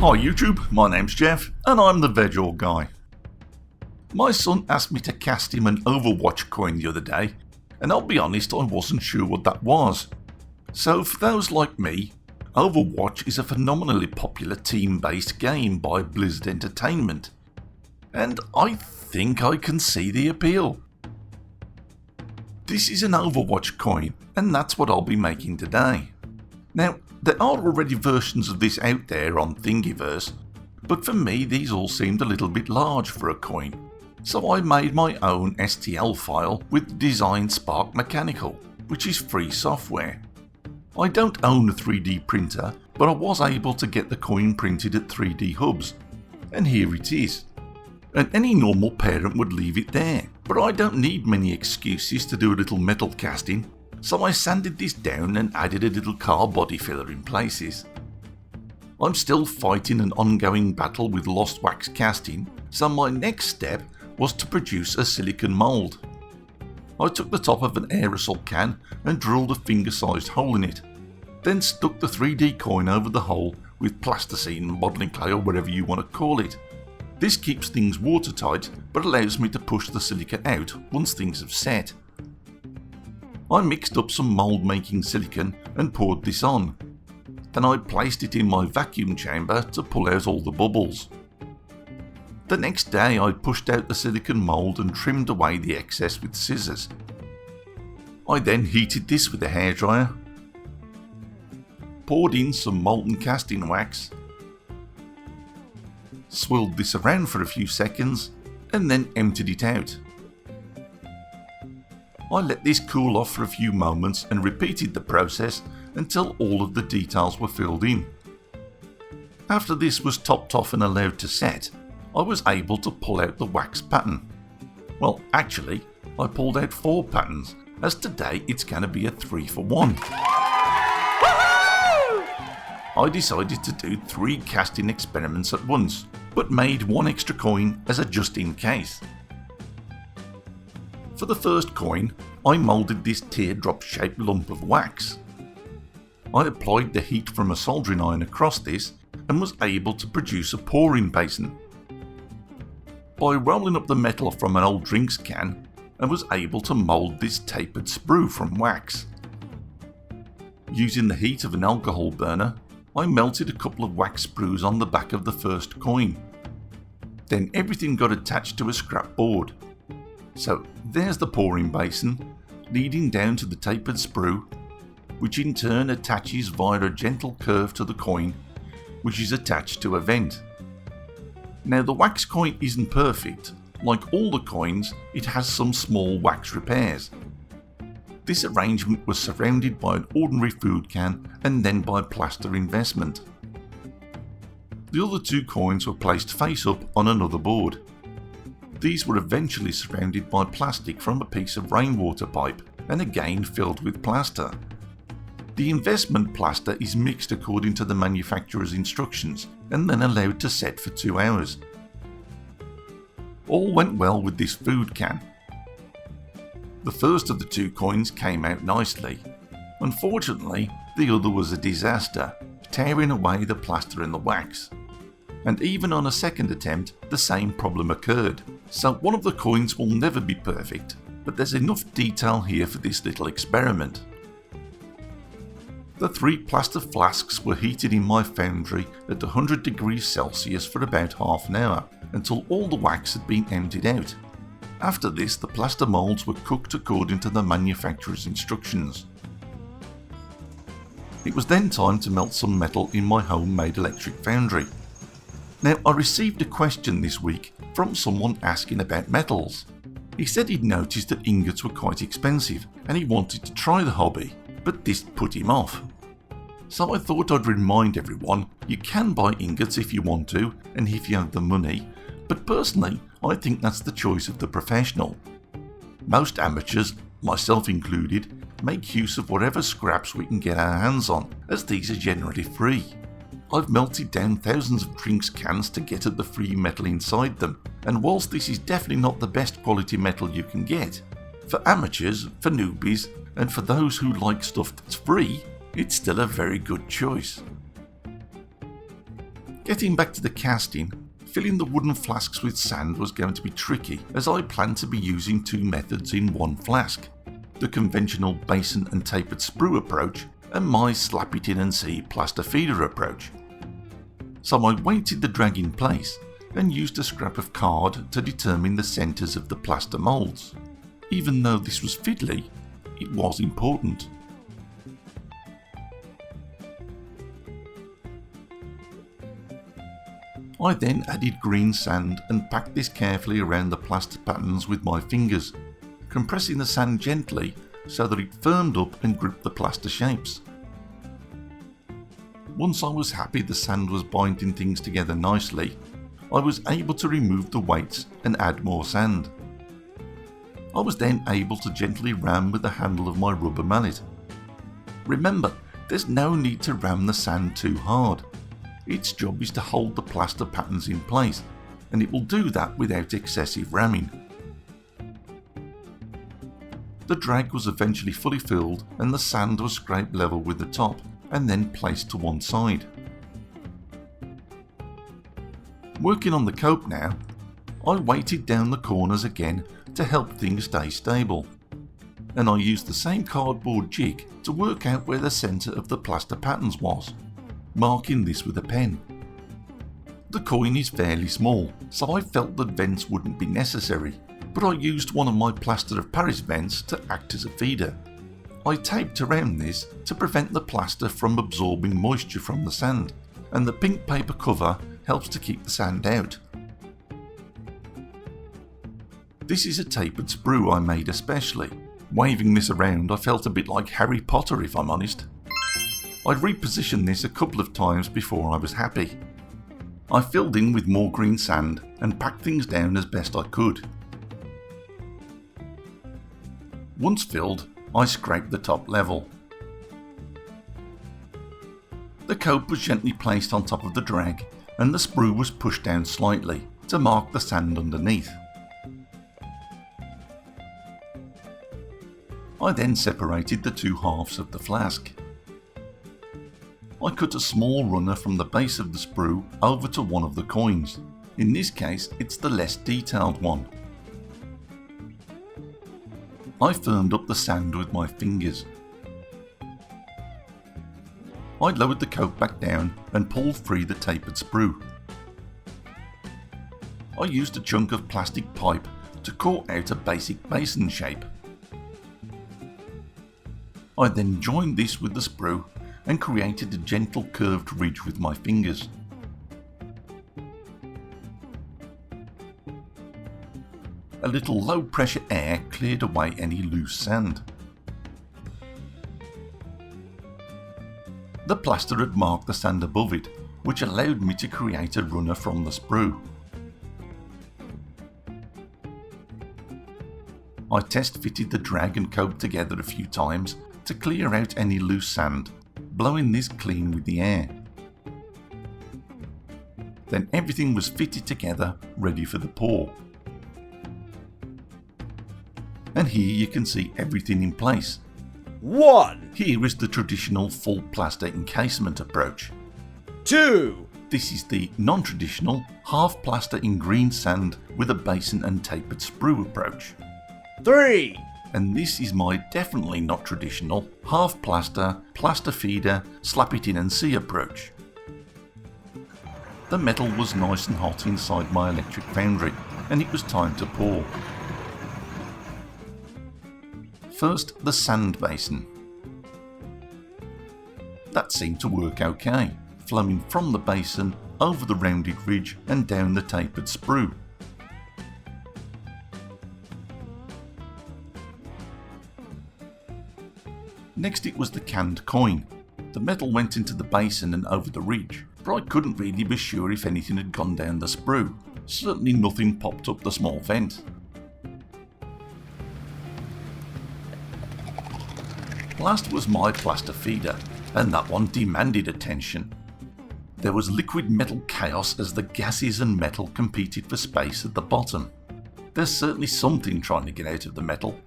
Hi YouTube, my name's Jeff and I'm the Veg All Guy. My son asked me to cast him an OVERWATCH coin the other day, and I'll be honest, I wasn't sure what that was. So for those like me, Overwatch is a phenomenally popular team-based game by Blizzard Entertainment, and I think I can see the appeal. This is an Overwatch coin, and that's what I'll be making today. Now, there are already versions of this out there on Thingiverse, but for me these all seemed a little bit large for a coin, so I made my own STL file with Design Spark Mechanical, which is free software. I don't own a 3D printer, but I was able to get the coin printed at 3D Hubs, and here it is. And any normal parent would leave it there, but I don't need many excuses to do a little metal casting, so I sanded this down and added a little car body filler in places. I'm still fighting an ongoing battle with lost wax casting, so my next step was to produce a silicone mould. I took the top of an aerosol can and drilled a finger-sized hole in it, then stuck the 3D coin over the hole with plasticine, modelling clay or whatever you want to call it. This keeps things watertight but allows me to push the silica out once things have set. I mixed up some mould making silicone and poured this on. Then I placed it in my vacuum chamber to pull out all the bubbles. The next day I pushed out the silicone mould and trimmed away the excess with scissors. I then heated this with a hairdryer, poured in some molten casting wax, swirled this around for a few seconds and then emptied it out. I let this cool off for a few moments and repeated the process until all of the details were filled in. After this was topped off and allowed to set, I was able to pull out the wax pattern. Well, actually, I pulled out 4 patterns, as today it's going to be a 3-for-1. I decided to do 3 casting experiments at once, but made 1 extra coin as a just in case. For the first coin, I moulded this teardrop shaped lump of wax. I applied the heat from a soldering iron across this and was able to produce a pouring basin. By rolling up the metal from an old drinks can, I was able to mould this tapered sprue from wax. Using the heat of an alcohol burner, I melted a couple of wax sprues on the back of the first coin. Then everything got attached to a scrap board. So there's the pouring basin, leading down to the tapered sprue, which in turn attaches via a gentle curve to the coin, which is attached to a vent. Now the wax coin isn't perfect. Like all the coins, it has some small wax repairs. This arrangement was surrounded by an ordinary food can and then by plaster investment. The other 2 coins were placed face up on another board. These were eventually surrounded by plastic from a piece of rainwater pipe and again filled with plaster. The investment plaster is mixed according to the manufacturer's instructions and then allowed to set for 2 hours. All went well with this food can. The first of the 2 coins came out nicely. Unfortunately, the other was a disaster, tearing away the plaster and the wax. And even on a second attempt, the same problem occurred. So one of the coins will never be perfect, but there's enough detail here for this little experiment. The 3 plaster flasks were heated in my foundry at 100 degrees Celsius for about half an hour, until all the wax had been emptied out. After this, the plaster moulds were cooked according to the manufacturer's instructions. It was then time to melt some metal in my homemade electric foundry. Now, I received a question this week from someone asking about metals. He said he'd noticed that ingots were quite expensive and he wanted to try the hobby, but this put him off. So I thought I'd remind everyone you can buy ingots if you want to and if you have the money, but personally I think that's the choice of the professional. Most amateurs, myself included, make use of whatever scraps we can get our hands on, as these are generally free. I've melted down thousands of drinks cans to get at the free metal inside them, and whilst this is definitely not the best quality metal you can get, for amateurs, for newbies, and for those who like stuff that's free, it's still a very good choice. Getting back to the casting, filling the wooden flasks with sand was going to be tricky, as I planned to be using two methods in one flask: the conventional basin and tapered sprue approach and my slap it in and see plaster feeder approach. So I weighted the drag in place and used a scrap of card to determine the centres of the plaster moulds. Even though this was fiddly, it was important. I then added green sand and packed this carefully around the plaster patterns with my fingers, compressing the sand gently so that it firmed up and gripped the plaster shapes. Once I was happy the sand was binding things together nicely, I was able to remove the weights and add more sand. I was then able to gently ram with the handle of my rubber mallet. Remember, there's no need to ram the sand too hard. Its job is to hold the plaster patterns in place, and it will do that without excessive ramming. The drag was eventually fully filled and the sand was scraped level with the top and then placed to one side. Working on the cope now, I weighted down the corners again to help things stay stable, and I used the same cardboard jig to work out where the centre of the plaster patterns was, marking this with a pen. The coin is fairly small, so I felt that vents wouldn't be necessary, but I used one of my plaster of Paris vents to act as a feeder. I taped around this to prevent the plaster from absorbing moisture from the sand, and the pink paper cover helps to keep the sand out. This is a tapered sprue I made especially. Waving this around I felt a bit like Harry Potter if I'm honest. I repositioned this a couple of times before I was happy. I filled in with more green sand and packed things down as best I could. Once filled, I scraped the top level. The cope was gently placed on top of the drag and the sprue was pushed down slightly to mark the sand underneath. I then separated the two halves of the flask. I cut a small runner from the base of the sprue over to one of the coins. In this case, it's the less detailed one. I firmed up the sand with my fingers. I lowered the cope back down and pulled free the tapered sprue. I used a chunk of plastic pipe to cut out a basic basin shape. I then joined this with the sprue and created a gentle curved ridge with my fingers. A little low pressure air cleared away any loose sand. The plaster had marked the sand above it, which allowed me to create a runner from the sprue. I test fitted the drag and cope together a few times to clear out any loose sand, blowing this clean with the air. Then everything was fitted together, ready for the pour. And here you can see everything in place. 1, Here is the traditional full plaster encasement approach. 2, This is the non-traditional half plaster in green sand with a basin and tapered sprue approach. 3, And this is my definitely not traditional half plaster, plaster feeder, slap it in and see approach. The metal was nice and hot inside my electric foundry, and it was time to pour. First, the sand basin. That seemed to work okay, flowing from the basin over the rounded ridge and down the tapered sprue. Next it was the canned coin. The metal went into the basin and over the ridge, but I couldn't really be sure if anything had gone down the sprue. Certainly nothing popped up the small vent. Last was my plaster feeder, and that one demanded attention. There was liquid metal chaos as the gases and metal competed for space at the bottom. There's certainly something trying to get out of the metal.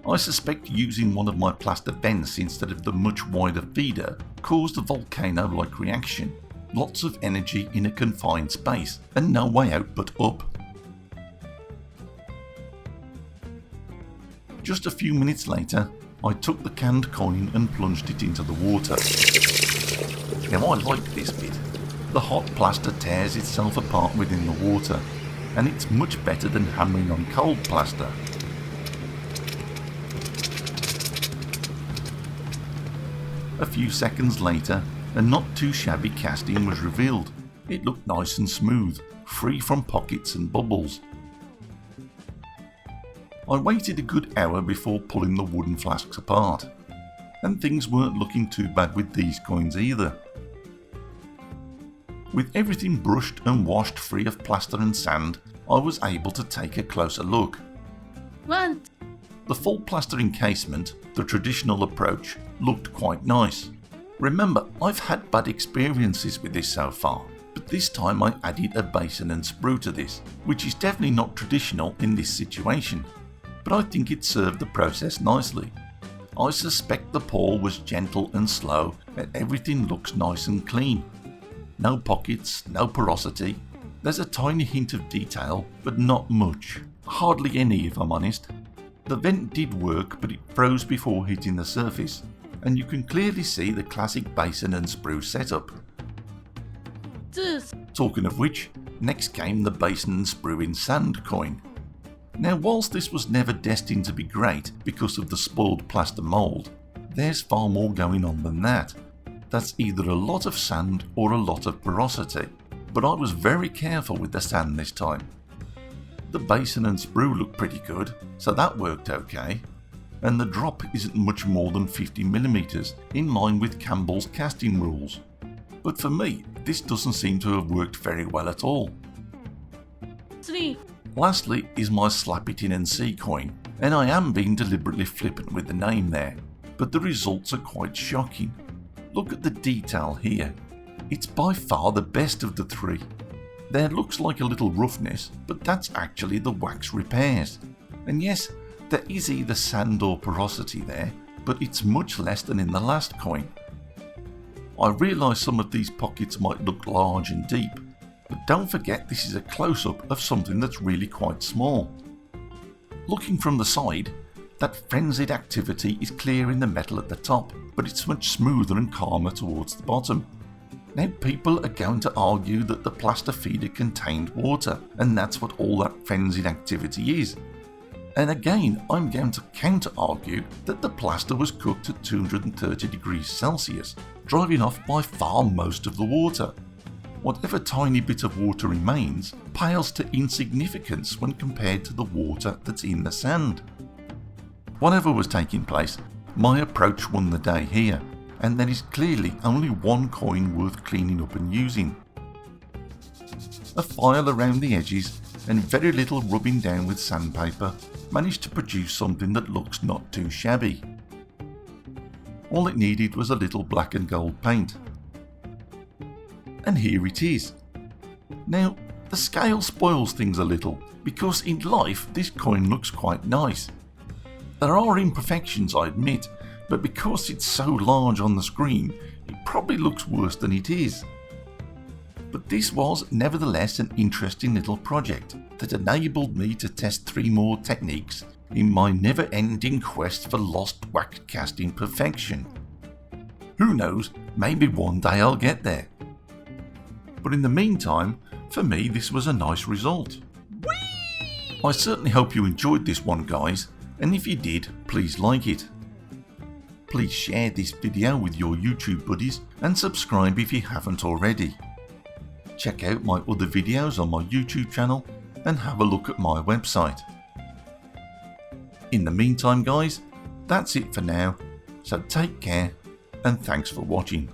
I suspect using one of my plaster vents instead of the much wider feeder caused a volcano-like reaction. lots of energy in a confined space and no way out but up. Just a few minutes later, I took the canned coin and plunged it into the water. Now I like this bit. The hot plaster tears itself apart within the water, and it's much better than hammering on cold plaster. A few seconds later, a not too shabby casting was revealed. It looked nice and smooth, free from pockets and bubbles. I waited a good hour before pulling the wooden flasks apart, and things weren't looking too bad with these coins either. With everything brushed and washed free of plaster and sand, I was able to take a closer look. What? The full plaster encasement, the traditional approach, looked quite nice. Remember, I've had bad experiences with this so far, but this time I added a basin and sprue to this, which is definitely not traditional in this situation, but I think it served the process nicely. I suspect the pour was gentle and slow and everything looks nice and clean. No pockets, no porosity. There's a tiny hint of detail, but not much. Hardly any if I'm honest. The vent did work, but it froze before hitting the surface, and you can clearly see the classic basin and sprue setup. Talking of which, next came the basin and sprue in sand coin. Now whilst this was never destined to be great because of the spoiled plaster mould, there's far more going on than that. That's either a lot of sand or a lot of porosity, but I was very careful with the sand this time. The basin and sprue look pretty good, so that worked okay, and the drop isn't much more than 50mm, in line with Campbell's casting rules. But for me, this doesn't seem to have worked very well at all. 3. Lastly is my slap it in and see coin, and I am being deliberately flippant with the name there, but the results are quite shocking. Look at the detail here. It's by far the best of the three. There looks like a little roughness, but that's actually the wax repairs. And yes, there is either sand or porosity there, but it's much less than in the last coin. I realise some of these pockets might look large and deep, but don't forget this is a close-up of something that's really quite small. Looking from the side, that frenzied activity is clear in the metal at the top, but it's much smoother and calmer towards the bottom. Now people are going to argue that the plaster feeder contained water, and that's what all that frenzied activity is. And again, I'm going to counter-argue that the plaster was cooked at 230 degrees Celsius, driving off by far most of the water. Whatever tiny bit of water remains pales to insignificance when compared to the water that's in the sand. Whatever was taking place, my approach won the day here, and there is clearly only one coin worth cleaning up and using. A file around the edges and very little rubbing down with sandpaper managed to produce something that looks not too shabby. All it needed was a little black and gold paint. And here it is. Now, the scale spoils things a little, because in life this coin looks quite nice. There are imperfections, I admit, but because it's so large on the screen, it probably looks worse than it is. But this was nevertheless an interesting little project that enabled me to test 3 more techniques in my never-ending quest for lost wax casting perfection. Who knows, maybe one day I'll get there. But in the meantime, for me this was a nice result. Whee! I certainly hope you enjoyed this one, guys, and if you did, please like it. Please share this video with your YouTube buddies and subscribe if you haven't already. Check out my other videos on my YouTube channel and have a look at my website. In the meantime, guys, that's it for now, so take care and thanks for watching.